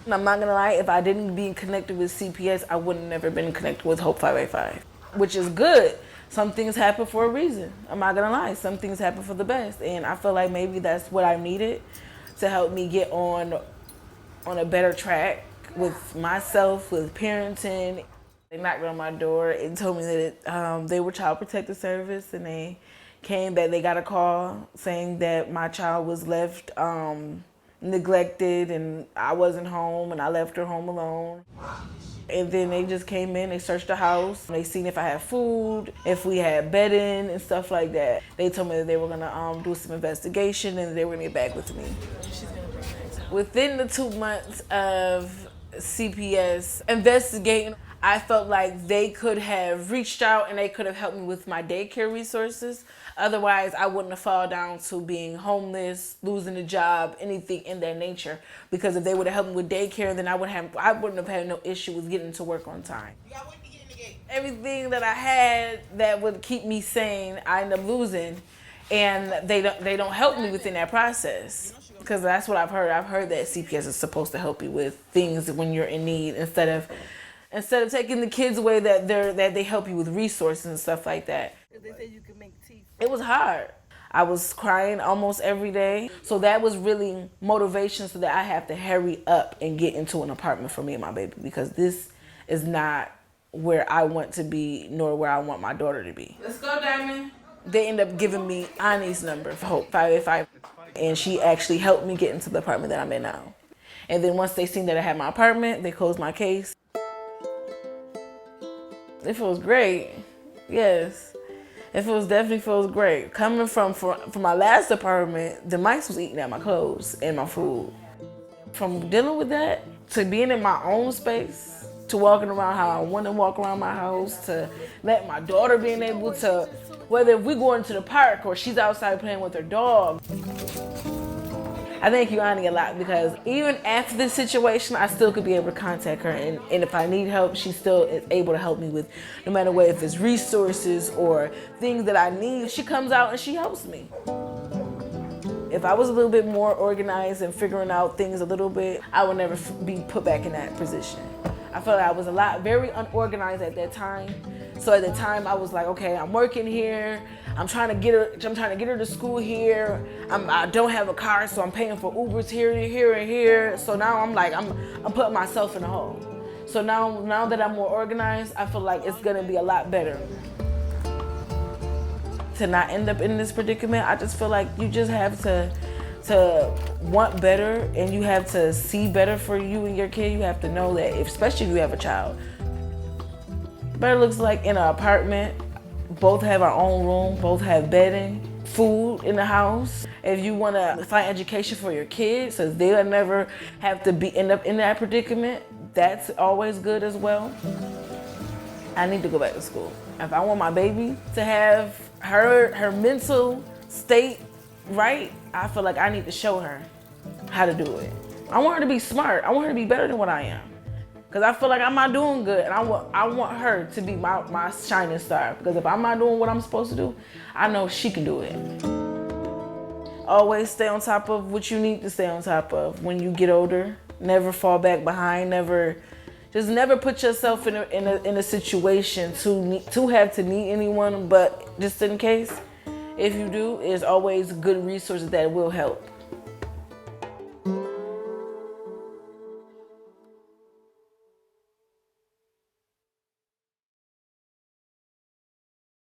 And I'm not gonna lie, if I didn't be connected with CPS, I would have never been connected with HOPE585, which is good. Some things happen for a reason. I'm not gonna lie, some things happen for the best. And I feel like maybe that's what I needed to help me get on a better track with myself, with parenting. They knocked on my door and told me that they were Child Protective Service, and they came back. They got a call saying that my child was left neglected and I wasn't home and I left her home alone. And then they just came in, they searched the house, they seen if I had food, if we had bedding and stuff like that. They told me that they were gonna do some investigation and they were gonna get back with me. Within the 2 months of CPS investigating, I felt like they could have reached out and they could have helped me with my daycare resources. Otherwise, I wouldn't have fallen down to being homeless, losing a job, anything in that nature. Because if they would have helped me with daycare, then I wouldn't have had no issue with getting to work on time. Everything that I had that would keep me sane, I end up losing, and they don't help me within that process. Because that's what I've heard. I've heard that CPS is supposed to help you with things when you're in need, instead of taking the kids away, that they help you with resources and stuff like that. They said you could make teeth. It was hard. I was crying almost every day. So that was really motivation, so that I have to hurry up and get into an apartment for me and my baby, because this is not where I want to be, nor where I want my daughter to be. Let's go, Diamond. They end up giving me Ani's number for HOPE585, and she actually helped me get into the apartment that I'm in now. And then once they seen that I had my apartment, they closed my case. It feels great, yes. It definitely feels great. Coming from my last apartment, the mice was eating at my clothes and my food. From dealing with that, to being in my own space, to walking around how I want to walk around my house, to let my daughter being able to, whether if we go into the park or she's outside playing with her dog. I thank you, Ani, a lot, because even after this situation, I still could be able to contact her, and if I need help, she still is able to help me with, no matter what, if it's resources or things that I need, she comes out and she helps me. If I was a little bit more organized and figuring out things a little bit, I would never be put back in that position. I felt like I was very unorganized at that time. So at the time I was like, okay, I'm working here. I'm trying to get her to school here. I don't have a car, so I'm paying for Ubers here, and here. So now I'm like, I'm putting myself in a hole. So now that I'm more organized, I feel like it's gonna be a lot better. To not end up in this predicament, I just feel like you just have to want better, and you have to see better for you and your kid. You have to know that, especially if you have a child. Better looks like in an apartment, both have our own room, both have bedding, food in the house. If you want to find education for your kids, so they'll never have to end up in that predicament, that's always good as well. I need to go back to school. If I want my baby to have her mental state right, I feel like I need to show her how to do it. I want her to be smart. I want her to be better than what I am. Because I feel like I'm not doing good, and I want her to be my shining star. Because if I'm not doing what I'm supposed to do, I know she can do it. Always stay on top of what you need to stay on top of when you get older. Never fall back behind. Just never put yourself in a situation to have to need anyone. But just in case, if you do, there's always good resources that will help.